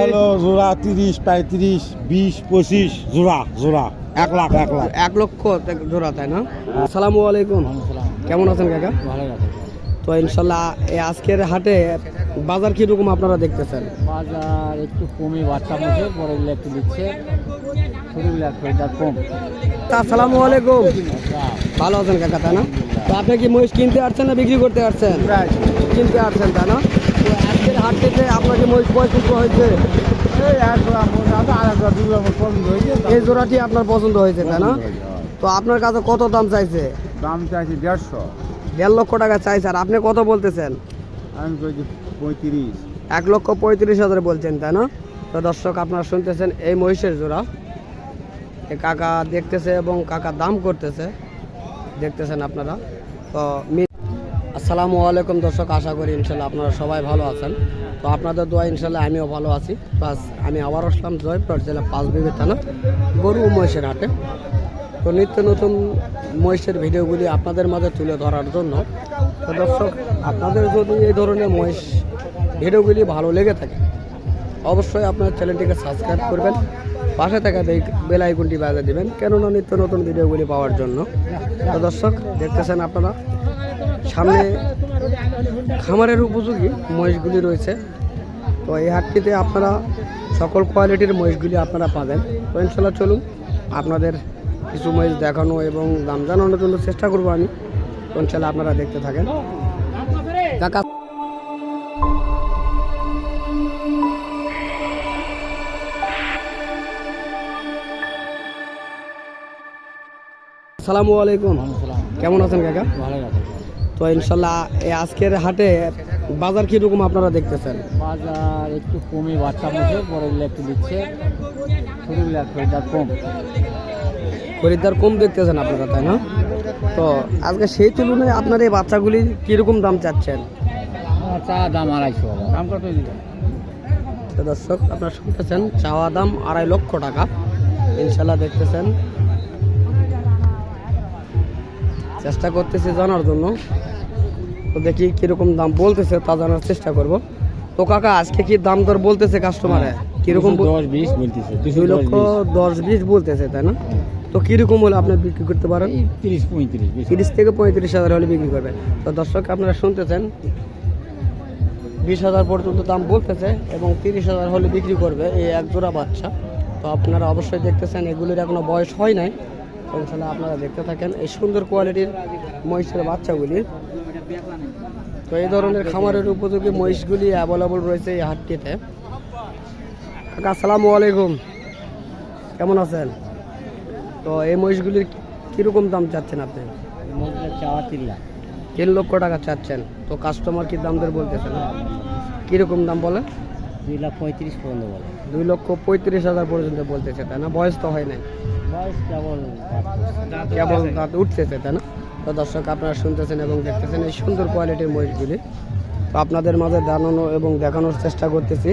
হলো জোড়া 30, 35, 20, 25 জোড়া জোড়া 1 লাখ 1 লাখ 1 লক্ষ জোড়া, তাই না? আসসালামু আলাইকুম, কেমন আছেন কাকা? ভালো আছে। তো ইনশাল্লাহ এই আজকের হাটে বাজার কিরকম আপনারা দেখতেছেন? বাজার একটু কমই, বাচ্চা মুখে পরে একটু দিচ্ছে, ছোটগুলো একটু কম। আসসালামু আলাইকুম, ভালো আছেন কাকা, তাই না? তো আপনি কি মহিষ কিনতে আসছেন না বিক্রি করতে আসছেন? কিনতে আসছেন, তাই না? তো আজকের হাট থেকে আপনাকে মহিষ পছন্দ হয়েছে? এই জোড়াটি আপনার পছন্দ হয়েছে, তাই না? তো আপনার কাছে কত দাম চাইছে? দাম চাইছি 150। 1.5 লক্ষ টাকা চাইছে, আর আপনি কত বলতেছেন? আমি কইছি 35। 1,35,000 বলছেন, তাই না? তো দর্শক আপনারা শুনতেছেন এই মহিষের জোড়া এই কাকা দেখতেছে এবং কাকা দাম করতেছে, দেখতেছেন আপনারা। তো আসসালামু আলাইকুম দর্শক, আশা করি ইনশাল্লাহ আপনারা সবাই ভালো আছেন। তো আপনাদের দোয়া ইনশাল্লাহ আমিও ভালো আছি। প্লাস আমি আবার আসলাম জয়পুর জেলা পাঁচবিবি থানা গরু ও মহিষের হাটে। তো নিত্য নতুন মহিষের ভিডিওগুলি আপনাদের মাঝে তুলে ধরার জন্য। তো দর্শক আপনাদের যদি এই ধরনের মহিষ ভিডিওগুলি ভালো লেগে থাকে অবশ্যই আপনার চ্যানেলটিকে সাবস্ক্রাইব করবেন, পাশে থাকা বেল আইকনটি বাজিয়ে দেবেন, কেননা নিত্য নতুন ভিডিওগুলি পাওয়ার জন্য। তো দর্শক দেখতেছেন আপনারা সামনে খামারের উপযোগী মহিষগুলি রয়েছে। তো এই হাটটিতে আপনারা সকল কোয়ালিটির মহিষগুলি আপনারা পাবেন। তো ইনশাল্লাহ চলুন আপনাদের কিছু মহিষ দেখানো এবং দাম জানানোর জন্য চেষ্টা করবো আমি। তো ইনশাল্লাহ আপনারা দেখতে থাকেন। কাকা আসসালামু আলাইকুম, কেমন আছেন কাকা? ভালো আছে। তো ইনশাল্লাহ এই আজকের হাটে বাজার কিরকম আপনারা দেখতেছেন? বাজার একটু কমই, বাচ্চা মুখে পরে একটু দিচ্ছে, ছোটগুলো একটু কম। খরিদ্দার কম দেখতেছেন আপনারা, তাই না? তো আজকে সেই তুলনায় আপনার এই বাচ্চাগুলি কিরকম দাম চাচ্ছেন? চা দাম 250। দাম কত দিল? তো দর্শক আপনারা শুনতেছেন চাওয়া দাম 2.5 লক্ষ টাকা। ইনশাল্লাহ দেখতেছেন, চেষ্টা করতেছি জানার জন্য। তো দেখি কিরকম দাম বলতেছে তা জানার চেষ্টা করব। তো কাকা আজকে কি দাম দর বলতেছে কাস্টমারে কিরকম? 10-20 বলতেছে। 2 লক্ষ 10-20 বলতেছে, তাই না? তো কিরকম হলে আপনি বিক্রি করতে পারেন? 30-35। 30 থেকে 35,000 হলে বিক্রি করবেন। তো দর্শক আপনারা শুনতেছেন 20,000 পর্যন্ত দাম বলতেছে এবং 30,000 হলে বিক্রি করবে এই এক জোড়া বাচ্চা। তো আপনারা অবশ্যই দেখতেছেন এগুলির এখনো বয়স হয় নাই। ইনশাল্লাহ আপনারা দেখতে থাকেন এই সুন্দর কোয়ালিটির মহিষের বাচ্চাগুলি। তো এই ধরনের খামারের উপযোগী মহিষগুলি অ্যাভেলেবল রয়েছে এই হাটটিতে। কাকা আসসালামু আলাইকুম, কেমন আছেন? তো এই মহিষগুলির কীরকম দাম চাচ্ছেন আপনি? চাওয়া 3 লাখ। 3 লক্ষ টাকা চাচ্ছেন। তো কাস্টমার কি দাম দর বলতেছে না? কীরকম দাম বলে? 2,35,000 পর্যন্ত বলে। 2,35,000 পর্যন্ত বলতেছে, তাই না? বয়স তো হয় নাই, বয়স কেবল দাঁত উঠতেছে, তাই না? তো দর্শক আপনারা শুনতেছেন এবং দেখতেছেন এই সুন্দর কোয়ালিটির মহিষগুলি। তো আপনাদের মাঝে জানানো এবং দেখানোর চেষ্টা করতেছি।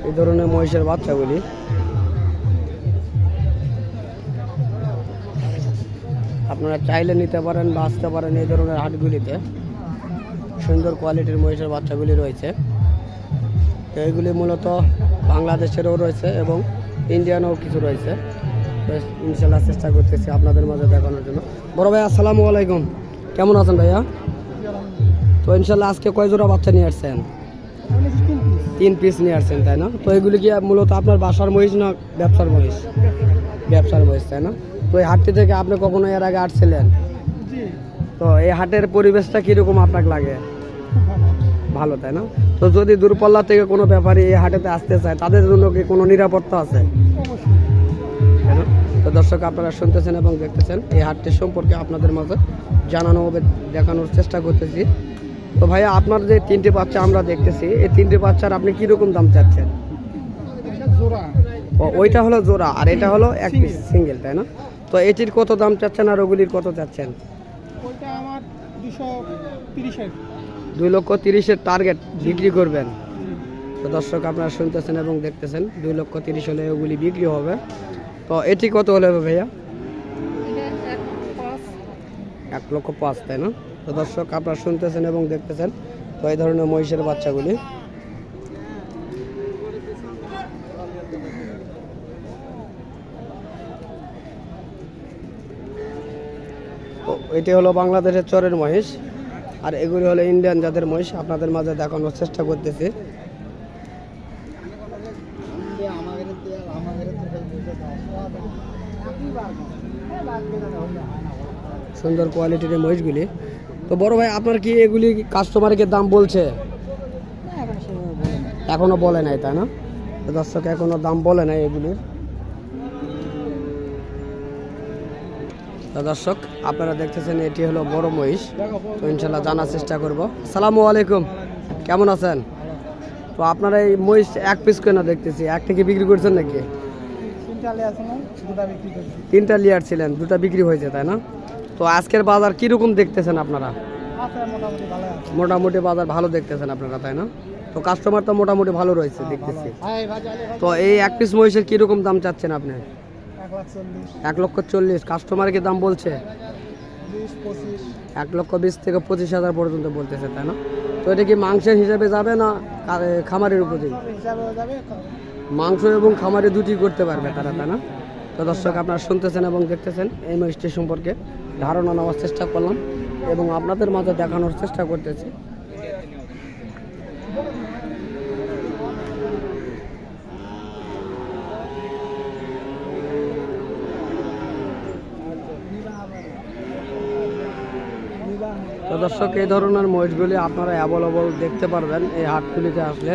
এই ধরনের মহিষের বাচ্চাগুলি আপনারা চাইলে নিতে পারেন বা আসতে পারেন এই ধরনের হাটগুলিতে। সুন্দর কোয়ালিটির মহিষের বাচ্চাগুলি রয়েছে। তো এইগুলি মূলত বাংলাদেশেরও রয়েছে এবং ইন্ডিয়ানও কিছু রয়েছে। তো ইনশাল্লাহ চেষ্টা করতেছি আপনাদের মাঝে দেখানোর জন্য। বড় ভাই আসসালামু আলাইকুম, কেমন আছেন ভাইয়া? তো ইনশাল্লাহ আজকে কয় জোড়া বাচ্চা নিয়ে আসছেন? 3 পিস নিয়ে আসছেন, তাই না? তো এগুলি কি মূলত আপনার বাসার মহিষ না ব্যবসার মহিষ? ব্যবসার মহিষ, তাই না? তো এই হাটটি থেকে আপনি কখনো এর আগে আসছিলেন? তো এই হাটের পরিবেশটা কীরকম আপনাকে লাগে? ভালো, তাই না? তো যদি দূরপাল্লা থেকে কোনো ব্যাপারী এই হাটেতে আসতে চায় তাদের জন্য কি কোনো নিরাপত্তা আছে? তো দর্শক আপনারা শুনতেছেন এবং দেখতেছেন এই হাটটি সম্পর্কে আপনাদের মাঝে জানানো হবে, দেখানোর চেষ্টা করতেছি। তো ভাইয়া আপনার যে 3টে বাচ্চা আমরা দেখতেছি এই 3টে বাচ্চার আপনি কীরকম দাম চাচ্ছেন? ওইটা হলো জোড়া আর এটা হলো এক পিস সিঙ্গেল, তাই না? তো এটির কত দাম চাচ্ছেন আর ওগুলির কত চাচ্ছেন? 2,30,000 টার্গেট বিক্রি করবেন। তো দর্শক আপনারা শুনতেছেন এবং দেখতেছেন 2,30,000 হলে ওগুলি বিক্রি হবে। তো এটি কত হলে হবে ভাইয়া? 1,05,000, তাই না? তো দর্শক আপনারা শুনতেছেন এবং দেখতেছেন তো এই ধরনের মহিষের বাচ্চাগুলি। তো এটি হলো বাংলাদেশের চরের মহিষ, আর এগুলি হলো ইন্ডিয়ান জাতের মহিষ। আপনাদের মাঝে দেখানোর চেষ্টা করতেছি। সুন্দর কোয়ালিটির এই মহিষগুলি। তো বড় ভাই, আপনার কি এগুলি কাস্টমারকে দাম বলছে? এখনো বলে নাই, তাই না? তো দর্শক এখনো দাম বলে নাই এগুলির। তো দর্শক আপনারা দেখতেছেন এটি হলো বড় মহিষ। তো ইনশাল্লাহ জানার চেষ্টা করব। আসসালামু আলাইকুম, কেমন আছেন? তো আপনারা এই মহিষ এক পিস কেন দেখতেছি, একটা কি বিক্রি করছেন নাকি? তিনটা লিয়ার ছিলেন, দুটা বিক্রি হয়েছে, তাই না? তো আজকের বাজার কিরকম দেখতেছেন আপনারা? মোটামুটি বাজার ভালো দেখতেছেন আপনারা, তাই না? তো কাস্টমার তো মোটামুটি ভালো রয়েছে দেখতেছি। তো এই এক পিস মহিষের কিরকম দাম চাচ্ছেন আপনি? 1,40,000। কাস্টমারকে দাম বলছে 1,20,000 থেকে 25,000 পর্যন্ত বলতেছে, তাই না? তো এটা কি মাংসের হিসাবে যাবে না খামারের উপরে? মাংস এবং খামারে দুটি করতে পারবে তারা, তাই না? তো দর্শক আপনারা শুনতেছেন এবং দেখতেছেন এই মহিষটি সম্পর্কে ধারণা নেওয়ার চেষ্টা করলাম এবং আপনাদের মাঝে দেখানোর চেষ্টা করতেছি। তো দর্শক এই ধরনের মহিষগুলি আপনারা অ্যাভেলেবল দেখতে পারবেন এই হাটগুলিতে আসলে।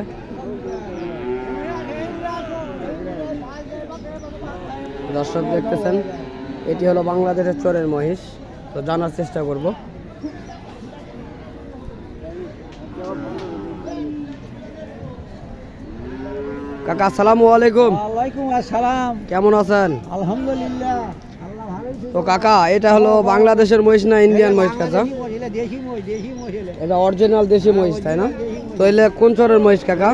দর্শক দেখতেছেন এটি হলো বাংলাদেশের চরের মহিষ। তো জানার চেষ্টা করব। কাকা আসসালামু আলাইকুম। ওয়ালাইকুম আসসালাম। কেমন আছেন? আলহামদুলিল্লাহ। তো কাকা এটা হলো বাংলাদেশের মহিষ না ইন্ডিয়ান মহিষ? কাকা এটা অরিজিনাল দেশি মহিষ, তাই না? তো এলে কোন চরের মহিষ কাকা?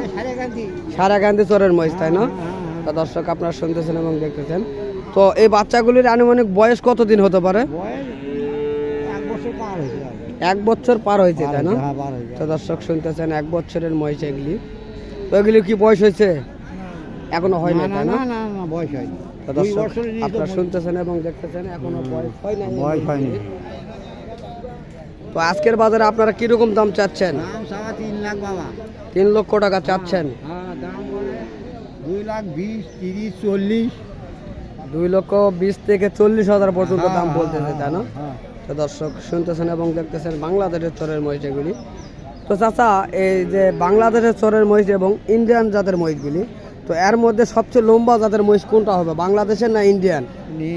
সারাকান্দি চরের মহিষ, তাই না? তো দর্শক আপনারা শুনতেছেন এবং দেখতেছেন। তো এই বাচ্চাগুলির আনুমানিক বয়স কতদিন হতে পারে? 1 বছর পার হয়েছে, তাই না? তো দর্শক শুনতেছেন 1 বছরের মহিষ এগুলি। তো এগুলি কি বয়স হয়েছে? এখনো হয় না, তাই না? বয়স হয়নি। তো দর্শক আপনারা শুনতেছেন এবং দেখতেছেন এখনো বয়স হয়নি। তো আজকের বাজারে আপনারা কিরকম দাম চাচ্ছেন? 3 লাখ বাবা। 3 লক্ষ টাকা চাচ্ছেন? দাম বলে 2 লাখ 20, 30, 40। 2 লক্ষ 20 থেকে 40,000 পর্যন্ত দাম বলতেছে, তাই না? তো দর্শক শুনতেছেন এবং দেখতেছেন বাংলাদেশের চরের মহিষ এগুলি। তো চাচা, এই যে বাংলাদেশের চরের মহিষ এবং ইন্ডিয়ান জাতের মহিষগুলি, তো এর মধ্যে সবচেয়ে লম্বা জাতের মহিষ কোনটা হবে, বাংলাদেশের না ইন্ডিয়ান?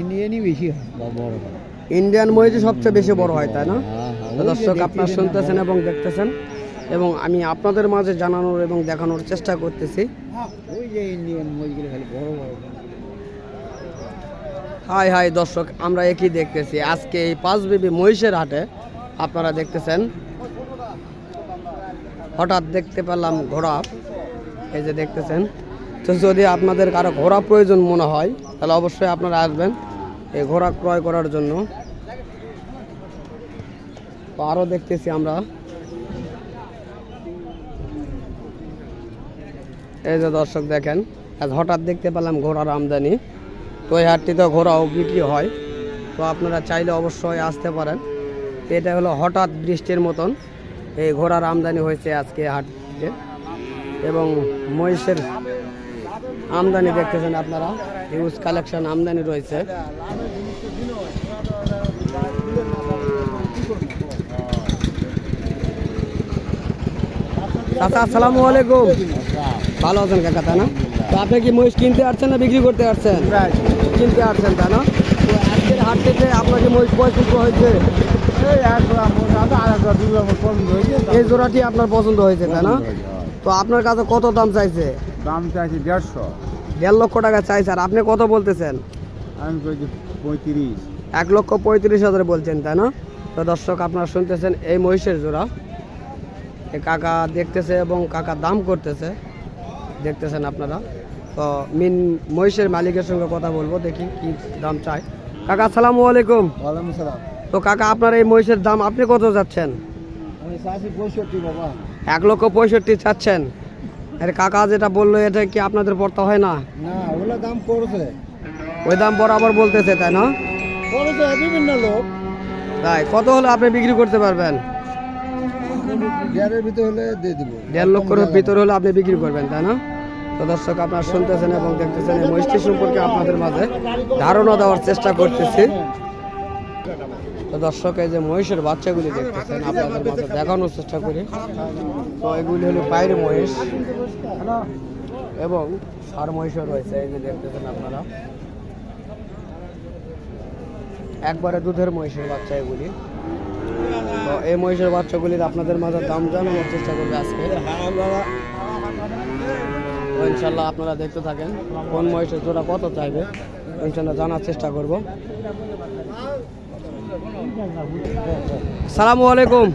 ইন্ডিয়ানই বেশি হয়, বড় হয়। ইন্ডিয়ান মহিষই সবচেয়ে বেশি বড় হয়, তাই না? তো দর্শক আপনারা শুনতেছেন এবং দেখতেছেন এবং আমি আপনাদের মাঝে জানানোর এবং দেখানোর চেষ্টা করতেছি। ওই যে ইন্ডিয়ান মহিষগুলো খালি বড় বড়। হাই হাই দর্শক, আমরা একই দেখতেছি আজকে এই পাঁচবিবি মহিষের হাটে। আপনারা দেখতেছেন হঠাৎ দেখতে পেলাম ঘোড়া, এই যে দেখতেছেন। তো যদি আপনাদের কারো ঘোড়া প্রয়োজন মনে হয় তাহলে অবশ্যই আপনারা আসবেন এই ঘোড়া ক্রয় করার জন্য। তো আরও দেখতেছি আমরা, এই যে দর্শক দেখেন আজ হঠাৎ দেখতে পেলাম ঘোড়ার আমদানি। তো এই হাটটিতে ঘোড়াও বিক্রি হয়। তো আপনারা চাইলে অবশ্যই আসতে পারেন। তো এটা হলো হঠাৎ বৃষ্টির মতন এই ঘোড়ার আমদানি হয়েছে আজকে হাটে এবং মহিষের আমদানি দেখতেছেন আপনারা, হিউজ কালেকশন আমদানি রয়েছে। চাচা আসসালামু আলাইকুম। ভালো আছেন কাকা, তাই না? তো আপনি কি মহিষ কিনতে আসছেন না বিক্রি করতে আসছেন? কিনতে আসছেন, তাই না? তো আজকের হাট থেকে আপনার কি মহিষ পছন্দ হয়েছে? এই জোড়াটি আপনার পছন্দ হয়েছে, তাই না? তো আপনার কাছে কত দাম চাইছে? দাম চাইছি 150। 1.5 লক্ষ টাকা চাইছে, আর আপনি কত বলতেছেন? আমি কইছি 35। 1,35,000 বলছেন, তাই না? তো দর্শক আপনারা শুনতেছেন এই মহিষের জোড়া এই কাকা দেখতেছে এবং কাকা দাম করতেছে, দেখতেছেন আপনারা। তো মহিষের মালিকের সঙ্গে কথা বলবো, দেখি কি দাম চাই। কাকা আসসালামু আলাইকুম। ওয়ালাইকুম সালাম। তো কাকা আপনার এই মহিষের দাম আপনি কত যাচ্ছেন? আমি চাষি 65 বাবা। 1,65,000 চাচ্ছেন। আরে কাকা যেটা বললো এটা কি আপনাদের পড়তা হয় না? না ওগুলো দাম পড়ছে, ওই দাম বরাবর বলতেছে তাই না? পড়ছে বিভিন্ন লোক। তাই কত হলে আপনি বিক্রি করতে পারবেন? 1.5 ভিতরে হলে দিয়ে দিব। 1.5 লক্ষের ভিতরে হলে আপনি বিক্রি করবেন তাই না? তো দর্শক আপনারা শুনতেছেন এবং দেখতেছেন এই মহিষটি সম্পর্কে আপনাদের মাঝে ধারণা দেওয়ার চেষ্টা করতেছি। তো দর্শক এই যে মহিষের বাচ্চাগুলি দেখতেছেন আপনাদের মাঝে দেখানোর চেষ্টা করি। তো এগুলি হলো বাইরে মহিষ এবং ষাঁড় মহিষও রয়েছে, এই যে দেখতেছেন আপনারা একবারে দুধের মহিষের বাচ্চা এগুলি। তো এই মহিষের বাচ্চাগুলির আপনাদের মাঝে দাম জানানোর চেষ্টা করবে আজকে। তো ইনশাল্লাহ আপনারা দেখতে থাকেন কোন মহিষের জোড়া কত চাইবে ইনশাল্লাহ জানার চেষ্টা করব। সালামু আলাইকুম।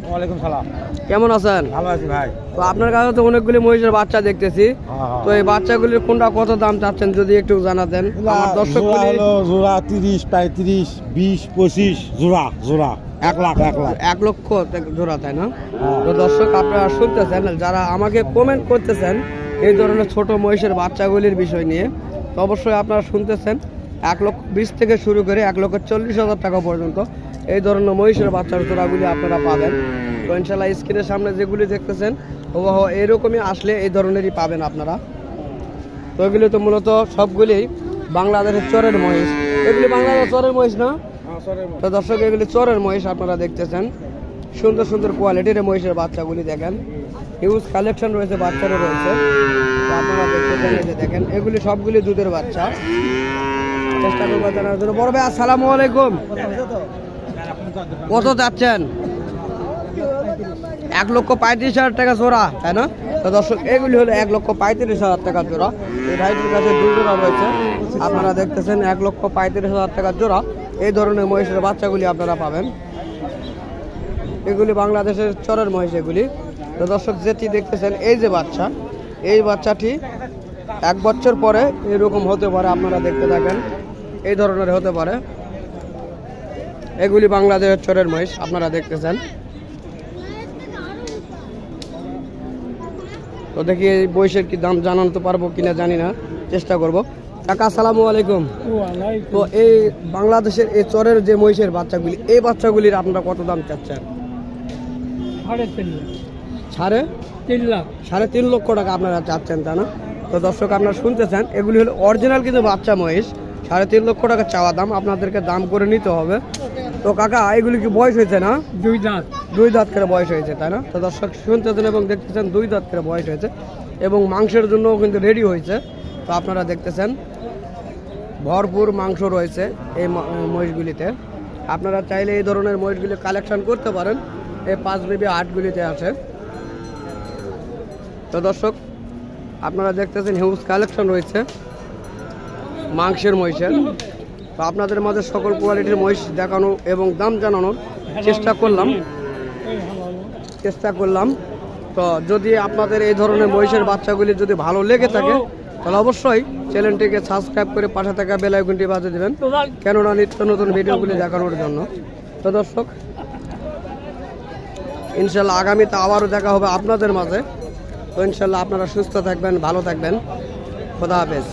ওয়ালাইকুম সালাম। কেমন আছেন? ভালো আছি ভাই। তো আপনার কাছে তো অনেকগুলি মহিষের বাচ্চা দেখতেছি, তো এই বাচ্চাগুলির কোনটা কত দাম চাচ্ছেন যদি একটু জানাতেন আমার দর্শকগুলি। জোড়া 30, 35, 20, 25 জোড়া জোড়া 1 লাখ 1 লক্ষ জোড়া তাই না? তো দর্শক আপনারা শুনতেছেন যারা আমাকে কমেন্ট করতেছেন এই ধরনের ছোট মহিষের বাচ্চাগুলির বিষয় নিয়ে, তো অবশ্যই আপনারা শুনতেছেন 1,20,000 থেকে শুরু করে 1,40,000 টাকা পর্যন্ত এই ধরনের মহিষের বাচ্চার জোড়াগুলি আপনারা পাবেন। তো ইনশাল্লাহ স্ক্রিনের সামনে যেগুলি দেখতেছেন হুবহু এরকমই আসলে এই ধরনেরই পাবেন আপনারা। তো এগুলি তো মূলত সবগুলি বাংলাদেশের চরের মহিষ, এগুলি বাংলাদেশের চরের মহিষ না? তো দর্শক এগুলি চরের মহিষ আপনারা দেখতেছেন, সুন্দর সুন্দর কোয়ালিটির মহিষের বাচ্চাগুলি দেখেন, হিউজ কালেকশন রয়েছে, বাচ্চারও রয়েছে। তো আপনারা দেখতেছেন এই যে দেখেন এগুলি সবগুলি দুধের বাচ্চা। চেষ্টা করবো জানার জন্য। বড় ভাই আসসালামু আলাইকুম। কত যাচ্ছেন? 1,35,000 টাকা জোড়া তাই না? তো দর্শক এগুলি হলো 1,35,000 টাকা জোড়া। এই ভাইটির কাছে 2 জোড়া রয়েছে, আপনারা দেখতেছেন 1,35,000 টাকা জোড়া এই ধরনের মহিষের বাচ্চাগুলি আপনারা পাবেন। এগুলি বাংলাদেশের চরের মহিষ এগুলি। তো দর্শক যেটি দেখতেছেন এই যে বাচ্চা, এই বাচ্চাটি 1 বছর পরে এরকম হতে পারে, আপনারা দেখতে থাকেন এই ধরনের হতে পারে। এগুলি বাংলাদেশের চরের মহিষ আপনারা দেখতেছেন। তো দেখি এই মহিষের কি দাম জানাতে পারবো কিনা জানি না, চেষ্টা করব। কাকা আসসালামু আলাইকুম। তো এই বাংলাদেশের এই চরের যে মহিষের বাচ্চাগুলি, এই বাচ্চাগুলির আপনারা কত দাম চাচ্ছেন? 3.5 লাখ। 3.5 লক্ষ টাকা আপনারা চাচ্ছেন তা না? তো দর্শক আপনারা শুনতেছেন এগুলি হলো অরিজিনাল কিন্তু বাচ্চা মহিষ, 3.5 লক্ষ টাকা চাওয়া দাম, আপনাদেরকে দাম করে নিতে হবে। তো কাকা এগুলি কি বয়স হয়েছে না? 2 দাঁত করে বয়স হয়েছে তাই না? তো দর্শক শুনতেছেন এবং দেখতেছেন 2 দাঁত করে বয়স হয়েছে এবং মাংসের জন্যও কিন্তু রেডি হয়েছে। তো আপনারা দেখতেছেন ভরপুর মাংস রয়েছে এই মহিষগুলিতে। আপনারা চাইলে এই ধরনের মহিষগুলি কালেকশন করতে পারেন, এই 5 বেবি হাটগুলিতে আছে। তো দর্শক আপনারা দেখতেছেন হিউজ কালেকশন রয়েছে মাংসের মহিষের। তো আপনাদের মাঝে সকল কোয়ালিটির মহিষ দেখানো এবং দাম জানানোর চেষ্টা করলাম। তো যদি আপনাদের এই ধরনের মহিষের বাচ্চাগুলি যদি ভালো লেগে থাকে তাহলে অবশ্যই চ্যানেলটিকে সাবস্ক্রাইব করে পাশে থাকা বেল আইকনটি বাজিয়ে দেবেন, কেননা নিত্য নতুন ভিডিওগুলি দেখানোর জন্য। তো দর্শক ইনশাল্লাহ আগামীতে আবারও দেখা হবে আপনাদের মাঝে। তো ইনশাল্লাহ আপনারা সুস্থ থাকবেন, ভালো থাকবেন। খোদা হাফেজ।